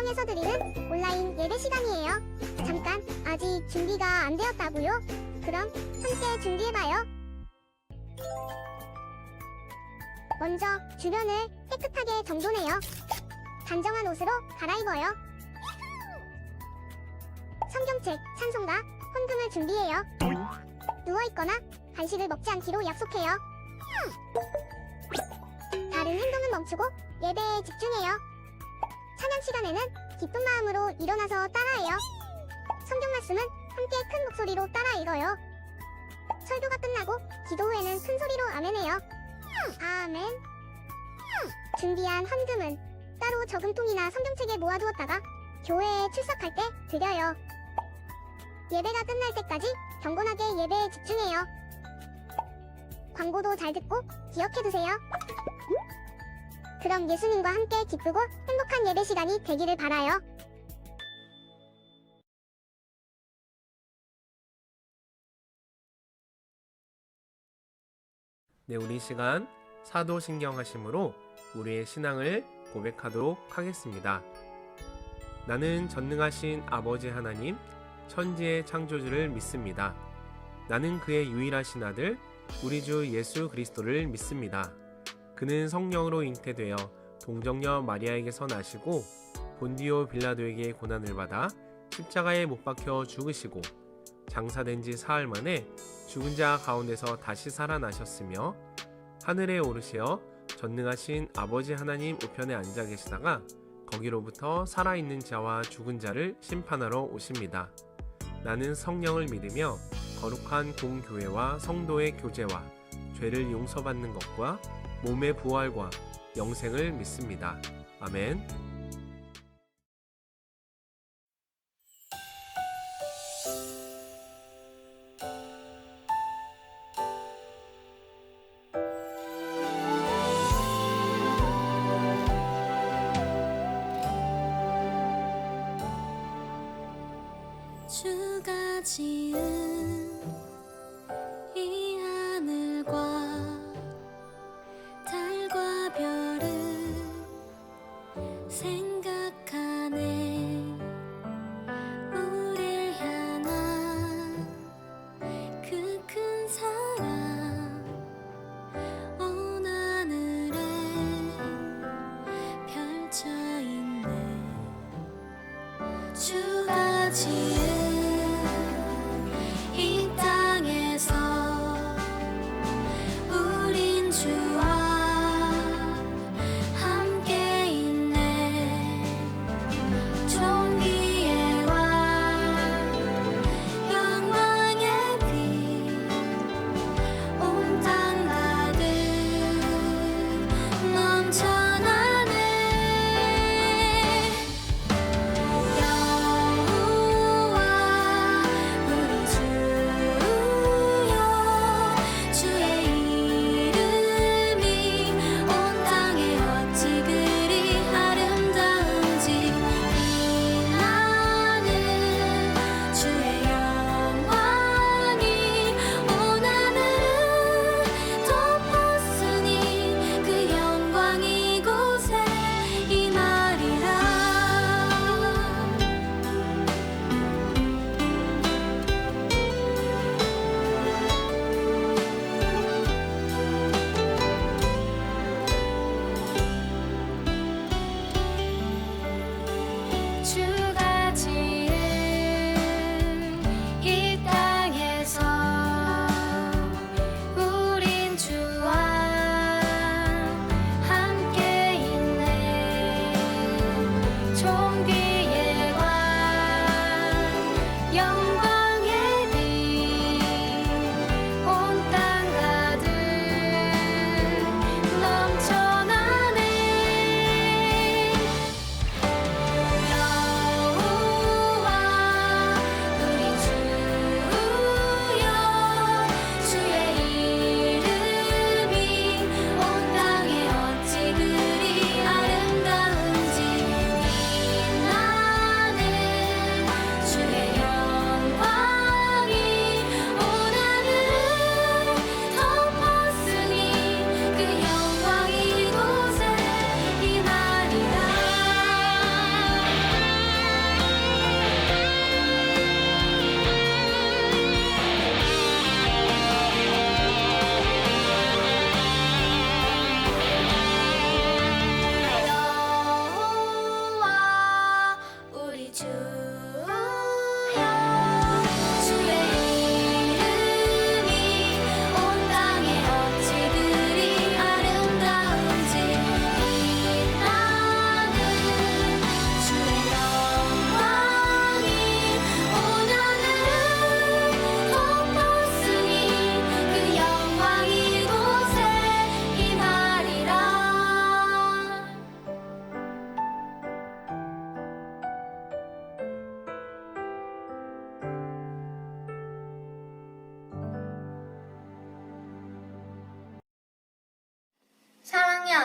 가정에서 드리는 온라인 예배 시간이에요. 잠깐, 아직 준비가 안 되었다고요? 그럼 함께 준비해봐요. 먼저 주변을 깨끗하게 정돈해요. 단정한 옷으로 갈아입어요. 성경책, 찬송가, 헌금을 준비해요. 누워있거나 간식을 먹지 않기로 약속해요. 다른 행동은 멈추고 예배에 집중해요. 찬양 시간에는 기쁜 마음으로 일어나서 따라해요. 성경 말씀은 함께 큰 목소리로 따라 읽어요. 설교가 끝나고 기도 후에는 큰 소리로 아멘해요. 아멘. 준비한 헌금은 따로 저금통이나 성경책에 모아두었다가 교회에 출석할 때 드려요. 예배가 끝날 때까지 경건하게 예배에 집중해요. 광고도 잘 듣고 기억해두세요. 그럼 예수님과 함께 기쁘고 행복한 예배 시간이 되기를 바라요. 네, 우리 시간 사도신경하심으로 우리의 신앙을 고백하도록 하겠습니다. 나는 전능하신 아버지 하나님, 천지의 창조주를 믿습니다. 나는 그의 유일하신 아들, 우리 주 예수 그리스도를 믿습니다. 그는 성령으로 잉태되어 동정녀 마리아에게서 나시고 본디오 빌라도에게 고난을 받아 십자가에 못 박혀 죽으시고 장사된 지 사흘 만에 죽은 자 가운데서 다시 살아나셨으며 하늘에 오르시어 전능하신 아버지 하나님 우편에 앉아 계시다가 거기로부터 살아있는 자와 죽은 자를 심판하러 오십니다. 나는 성령을 믿으며 거룩한 공교회와 성도의 교제와 죄를 용서받는 것과 몸의 부활과 영생을 믿습니다. 아멘. 주가 지은 이 하늘과 달과 별을 생각하네. 우릴 향한 그 큰 사랑 온 하늘에 펼쳐있네. 주가 지은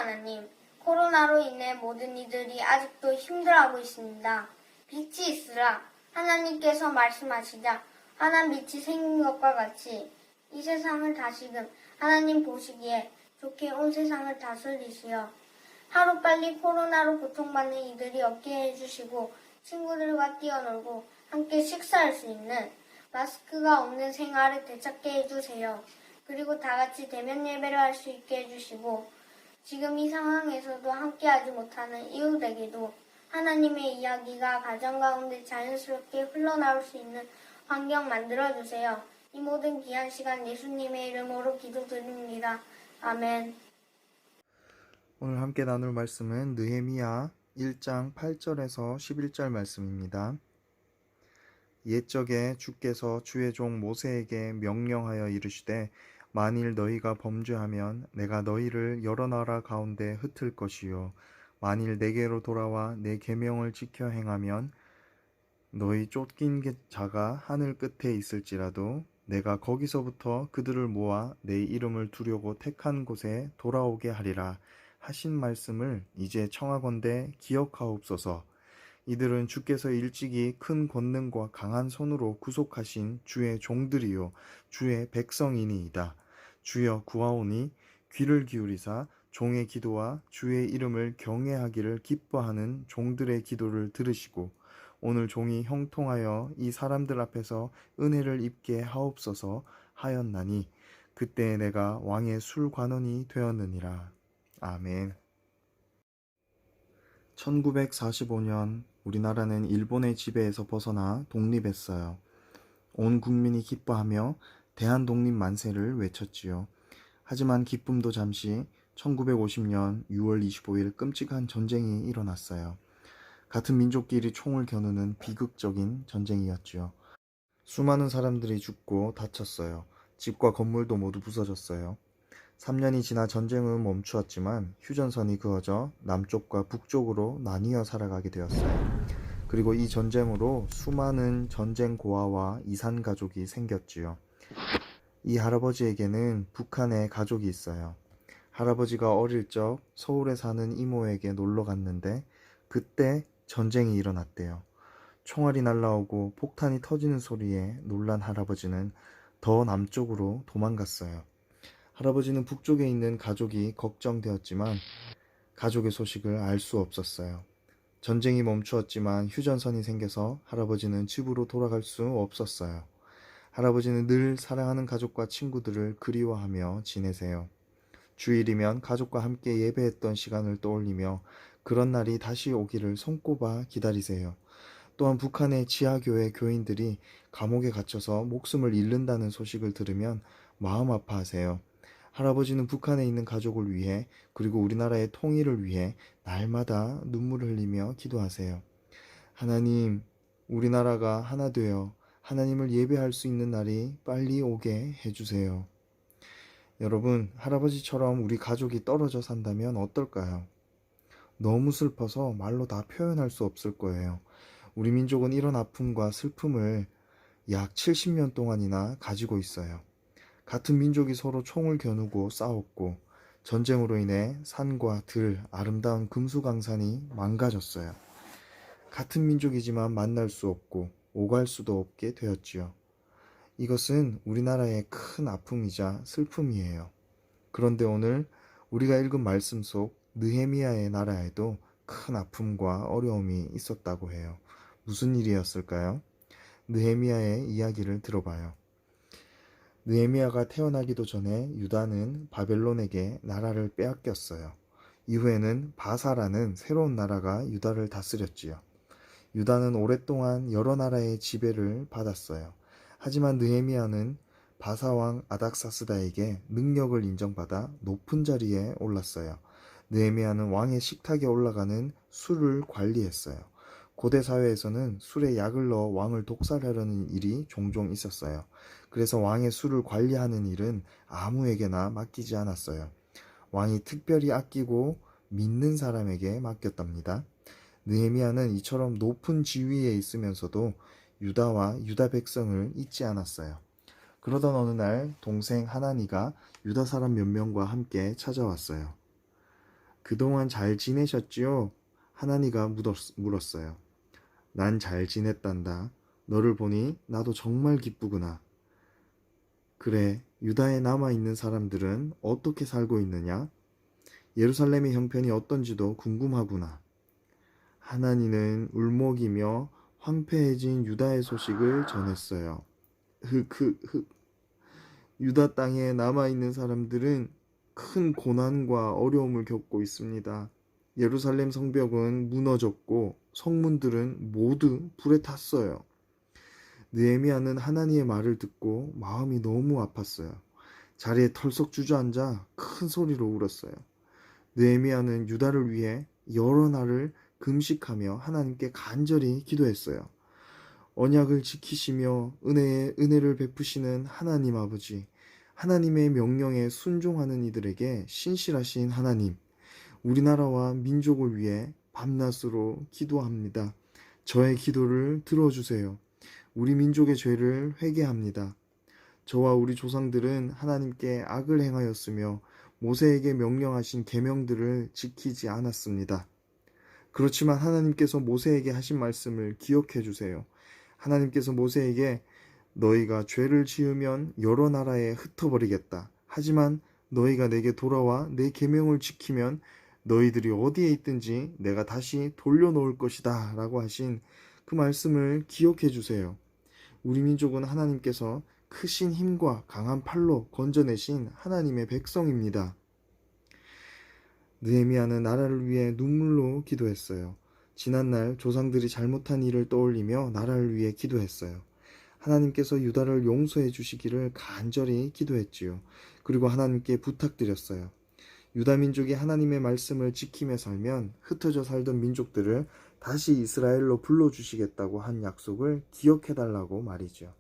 하나님, 코로나로 인해 모든 이들이 아직도 힘들어하고 있습니다. 빛이 있으라. 하나님께서 말씀하시자 환한 빛이 생긴 것과 같이 이 세상을 다시금 하나님 보시기에 좋게 온 세상을 다스리시어 하루빨리 코로나로 고통받는 이들이 없게 해주시고 친구들과 뛰어놀고 함께 식사할 수 있는 마스크가 없는 생활을 되찾게 해주세요. 그리고 다 같이 대면 예배를 할 수 있게 해주시고 지금 이 상황에서도 함께하지 못하는 이웃에게도 하나님의 이야기가 가정 가운데 자연스럽게 흘러나올 수 있는 환경 만들어주세요. 이 모든 귀한 시간 예수님의 이름으로 기도드립니다. 아멘. 오늘 함께 나눌 말씀은 느헤미야 1장 8절에서 11절 말씀입니다. 옛적에 주께서 주의 종 모세에게 명령하여 이르시되 만일 너희가 범죄하면 내가 너희를 여러 나라 가운데 흩을 것이요 만일 내게로 돌아와 내 계명을 지켜 행하면 너희 쫓긴 자가 하늘 끝에 있을지라도 내가 거기서부터 그들을 모아 내 이름을 두려고 택한 곳에 돌아오게 하리라 하신 말씀을 이제 청하건대 기억하옵소서. 이들은 주께서 일찍이 큰 권능과 강한 손으로 구속하신 주의 종들이요 주의 백성이니이다. 주여 구하오니 귀를 기울이사 종의 기도와 주의 이름을 경외하기를 기뻐하는 종들의 기도를 들으시고 오늘 종이 형통하여 이 사람들 앞에서 은혜를 입게 하옵소서 하였나니 그때 내가 왕의 술관원이 되었느니라. 아멘. 1945년 우리나라는 일본의 지배에서 벗어나 독립했어요. 온 국민이 기뻐하며 대한독립 만세를 외쳤지요. 하지만 기쁨도 잠시 1950년 6월 25일 끔찍한 전쟁이 일어났어요. 같은 민족끼리 총을 겨누는 비극적인 전쟁이었지요. 수많은 사람들이 죽고 다쳤어요. 집과 건물도 모두 부서졌어요. 3년이 지나 전쟁은 멈추었지만 휴전선이 그어져 남쪽과 북쪽으로 나뉘어 살아가게 되었어요. 그리고 이 전쟁으로 수많은 전쟁 고아와 이산 가족이 생겼지요. 이 할아버지에게는 북한에 가족이 있어요. 할아버지가 어릴 적 서울에 사는 이모에게 놀러 갔는데 그때 전쟁이 일어났대요. 총알이 날라오고 폭탄이 터지는 소리에 놀란 할아버지는 더 남쪽으로 도망갔어요. 할아버지는 북쪽에 있는 가족이 걱정되었지만 가족의 소식을 알 수 없었어요. 전쟁이 멈추었지만 휴전선이 생겨서 할아버지는 집으로 돌아갈 수 없었어요. 할아버지는 늘 사랑하는 가족과 친구들을 그리워하며 지내세요. 주일이면 가족과 함께 예배했던 시간을 떠올리며 그런 날이 다시 오기를 손꼽아 기다리세요. 또한 북한의 지하교회 교인들이 감옥에 갇혀서 목숨을 잃는다는 소식을 들으면 마음 아파하세요. 할아버지는 북한에 있는 가족을 위해 그리고 우리나라의 통일을 위해 날마다 눈물을 흘리며 기도하세요. 하나님, 우리나라가 하나 되어 하나님을 예배할 수 있는 날이 빨리 오게 해주세요. 여러분, 할아버지처럼 우리 가족이 떨어져 산다면 어떨까요? 너무 슬퍼서 말로 다 표현할 수 없을 거예요. 우리 민족은 이런 아픔과 슬픔을 약 70년 동안이나 가지고 있어요. 같은 민족이 서로 총을 겨누고 싸웠고 전쟁으로 인해 산과 들, 아름다운 금수강산이 망가졌어요. 같은 민족이지만 만날 수 없고 오갈 수도 없게 되었지요. 이것은 우리나라의 큰 아픔이자 슬픔이에요. 그런데 오늘 우리가 읽은 말씀 속 느헤미야의 나라에도 큰 아픔과 어려움이 있었다고 해요. 무슨 일이었을까요? 느헤미야의 이야기를 들어봐요. 느헤미야가 태어나기도 전에 유다는 바벨론에게 나라를 빼앗겼어요. 이후에는 바사라는 새로운 나라가 유다를 다스렸지요. 유다는 오랫동안 여러 나라의 지배를 받았어요. 하지만 느헤미야는 바사왕 아닥사스다에게 능력을 인정받아 높은 자리에 올랐어요. 느헤미야는 왕의 식탁에 올라가는 술을 관리했어요. 고대 사회에서는 술에 약을 넣어 왕을 독살하려는 일이 종종 있었어요. 그래서 왕의 술을 관리하는 일은 아무에게나 맡기지 않았어요. 왕이 특별히 아끼고 믿는 사람에게 맡겼답니다. 느헤미야는 이처럼 높은 지위에 있으면서도 유다와 유다 백성을 잊지 않았어요. 그러던 어느 날 동생 하나니가 유다 사람 몇 명과 함께 찾아왔어요. 그동안 잘 지내셨지요? 하나니가 물었어요. 난 잘 지냈단다. 너를 보니 나도 정말 기쁘구나. 그래, 유다에 남아있는 사람들은 어떻게 살고 있느냐? 예루살렘의 형편이 어떤지도 궁금하구나. 하나니는 울먹이며 황폐해진 유다의 소식을 전했어요. 유다 땅에 남아있는 사람들은 큰 고난과 어려움을 겪고 있습니다. 예루살렘 성벽은 무너졌고 성문들은 모두 불에 탔어요. 느헤미야는 하나님의 말을 듣고 마음이 너무 아팠어요. 자리에 털썩 주저앉아 큰 소리로 울었어요. 느헤미야는 유다를 위해 여러 날을 금식하며 하나님께 간절히 기도했어요. 언약을 지키시며 은혜를 베푸시는 하나님 아버지, 하나님의 명령에 순종하는 이들에게 신실하신 하나님, 우리나라와 민족을 위해 밤낮으로 기도합니다. 저의 기도를 들어주세요. 우리 민족의 죄를 회개합니다. 저와 우리 조상들은 하나님께 악을 행하였으며 모세에게 명령하신 계명들을 지키지 않았습니다. 그렇지만 하나님께서 모세에게 하신 말씀을 기억해 주세요. 하나님께서 모세에게 너희가 죄를 지으면 여러 나라에 흩어버리겠다. 하지만 너희가 내게 돌아와 내 계명을 지키면 너희들이 어디에 있든지 내가 다시 돌려놓을 것이다 라고 하신 그 말씀을 기억해 주세요. 우리 민족은 하나님께서 크신 힘과 강한 팔로 건져내신 하나님의 백성입니다. 느헤미야는 나라를 위해 눈물로 기도했어요. 지난날 조상들이 잘못한 일을 떠올리며 나라를 위해 기도했어요. 하나님께서 유다를 용서해 주시기를 간절히 기도했지요. 그리고 하나님께 부탁드렸어요. 유다 민족이 하나님의 말씀을 지키며 살면 흩어져 살던 민족들을 다시 이스라엘로 불러주시겠다고 한 약속을 기억해달라고 말이죠.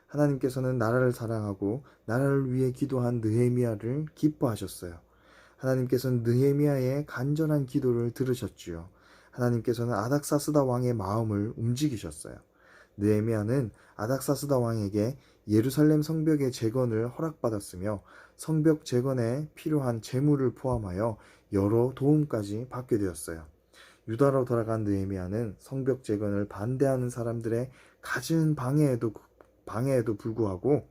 하나님께서는 나라를 사랑하고 나라를 위해 기도한 느헤미야를 기뻐하셨어요. 하나님께서는 느헤미야의 간절한 기도를 들으셨지요. 하나님께서는 아닥사스다 왕의 마음을 움직이셨어요. 느헤미야는 아닥사스다 왕에게 예루살렘 성벽의 재건을 허락받았으며 성벽 재건에 필요한 재물을 포함하여 여러 도움까지 받게 되었어요. 유다로 돌아간 느헤미야는 성벽 재건을 반대하는 사람들의 갖은 방해에도 불구하고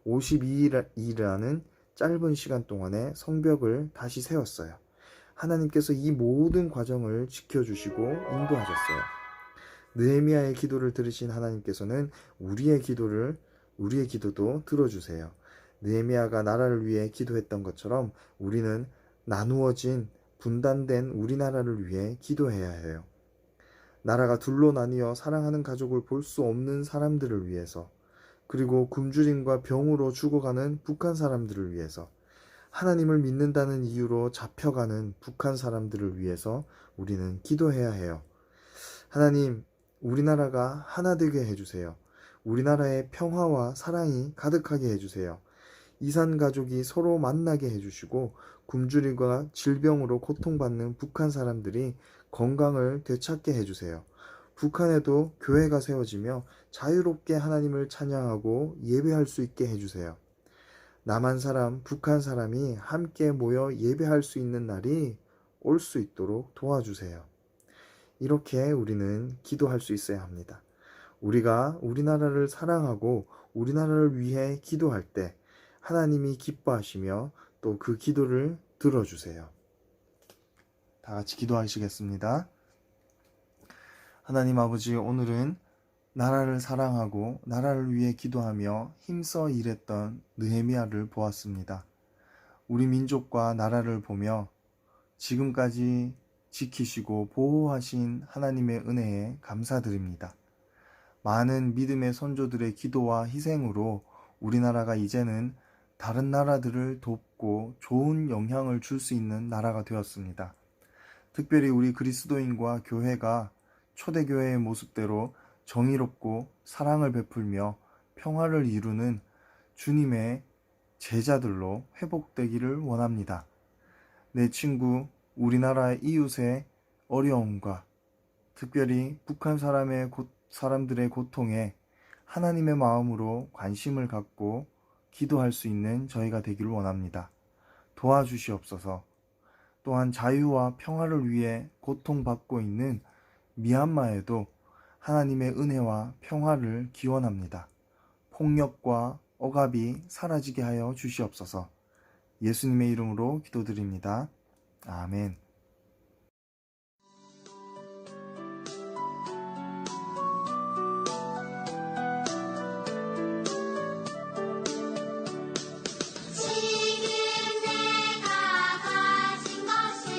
52일이라는 짧은 시간 동안에 성벽을 다시 세웠어요. 하나님께서 이 모든 과정을 지켜주시고 인도하셨어요. 느헤미야의 기도를 들으신 하나님께서는 우리의 기도도 들어주세요. 느헤미야가 나라를 위해 기도했던 것처럼 우리는 나누어진 분단된 우리나라를 위해 기도해야 해요. 나라가 둘로 나뉘어 사랑하는 가족을 볼 수 없는 사람들을 위해서, 그리고 굶주림과 병으로 죽어가는 북한 사람들을 위해서, 하나님을 믿는다는 이유로 잡혀가는 북한 사람들을 위해서 우리는 기도해야 해요. 하나님, 우리나라가 하나 되게 해주세요. 우리나라에 평화와 사랑이 가득하게 해주세요. 이산 가족이 서로 만나게 해주시고 굶주림과 질병으로 고통받는 북한 사람들이 건강을 되찾게 해주세요. 북한에도 교회가 세워지며 자유롭게 하나님을 찬양하고 예배할 수 있게 해주세요. 남한 사람, 북한 사람이 함께 모여 예배할 수 있는 날이 올 수 있도록 도와주세요. 이렇게 우리는 기도할 수 있어야 합니다. 우리가 우리나라를 사랑하고 우리나라를 위해 기도할 때 하나님이 기뻐하시며 또 그 기도를 들어주세요. 다 같이 기도하시겠습니다. 하나님 아버지, 오늘은 나라를 사랑하고 나라를 위해 기도하며 힘써 일했던 느헤미야를 보았습니다. 우리 민족과 나라를 보며 지금까지 지키시고 보호하신 하나님의 은혜에 감사드립니다. 많은 믿음의 선조들의 기도와 희생으로 우리나라가 이제는 다른 나라들을 돕고 좋은 영향을 줄 수 있는 나라가 되었습니다. 특별히 우리 그리스도인과 교회가 초대교회의 모습대로 정의롭고 사랑을 베풀며 평화를 이루는 주님의 제자들로 회복되기를 원합니다. 내 친구, 우리나라 이웃의 어려움과 특별히 북한 사람들의 고통에 하나님의 마음으로 관심을 갖고 기도할 수 있는 저희가 되기를 원합니다. 도와주시옵소서. 또한 자유와 평화를 위해 고통받고 있는 미얀마에도 하나님의 은혜와 평화를 기원합니다. 폭력과 억압이 사라지게 하여 주시옵소서. 예수님의 이름으로 기도드립니다. 아멘. 지금 내가 가진 것을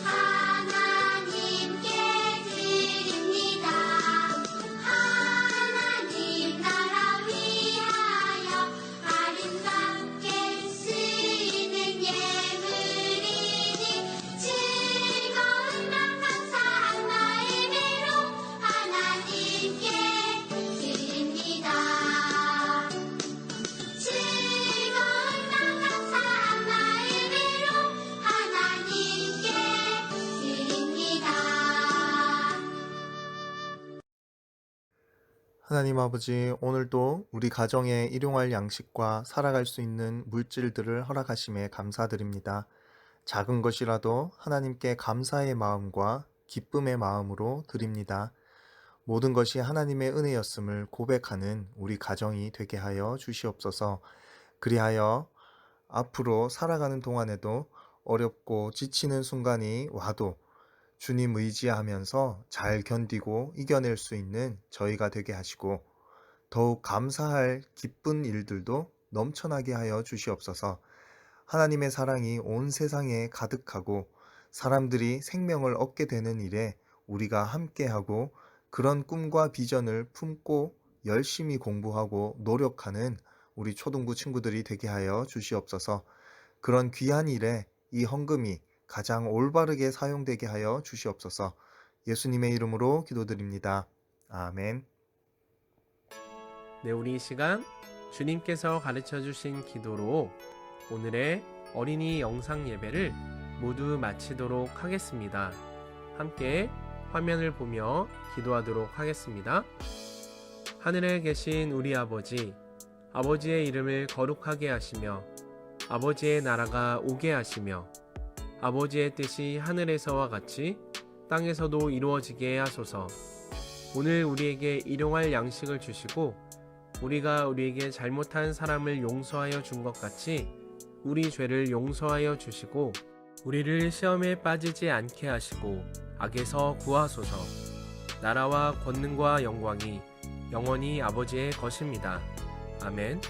하나님께 드립니다. 하나님 나라 위하여 아름답게 쓰이는 예물이니 즐거운 맘 감사한 마음으로 하나님께 드립니다. 즐거운 맘 감사한 마음으로 하나님께 드립니다. 하나님 아버지, 오늘도 우리 가정에 일용할 양식과 살아갈 수 있는 물질들을 허락하심에 감사드립니다. 작은 것이라도 하나님께 감사의 마음과 기쁨의 마음으로 드립니다. 모든 것이 하나님의 은혜였음을 고백하는 우리 가정이 되게 하여 주시옵소서. 그리하여 앞으로 살아가는 동안에도 어렵고 지치는 순간이 와도 주님 의지하면서 잘 견디고 이겨낼 수 있는 저희가 되게 하시고, 더욱 감사할 기쁜 일들도 넘쳐나게 하여 주시옵소서. 하나님의 사랑이 온 세상에 가득하고 사람들이 생명을 얻게 되는 일에 우리가 함께하고, 그런 꿈과 비전을 품고 열심히 공부하고 노력하는 우리 초등부 친구들이 되게 하여 주시옵소서. 그런 귀한 일에 이 헌금이 가장 올바르게 사용되게 하여 주시옵소서. 예수님의 이름으로 기도드립니다. 아멘. 네, 우리 이 시간 주님께서 가르쳐 주신 기도로 오늘의 어린이 영상 예배를 모두 마치도록 하겠습니다. 함께 화면을 보며 기도하도록 하겠습니다. 하늘에 계신 우리 아버지, 아버지의 이름을 거룩하게 하시며 아버지의 나라가 오게 하시며 아버지의 뜻이 하늘에서와 같이 땅에서도 이루어지게 하소서. 오늘 우리에게 일용할 양식을 주시고 우리가 우리에게 잘못한 사람을 용서하여 준 것 같이 우리 죄를 용서하여 주시고 우리를 시험에 빠지지 않게 하시고 악에서 구하소서. 나라와 권능과 영광이 영원히 아버지의 것입니다. 아멘.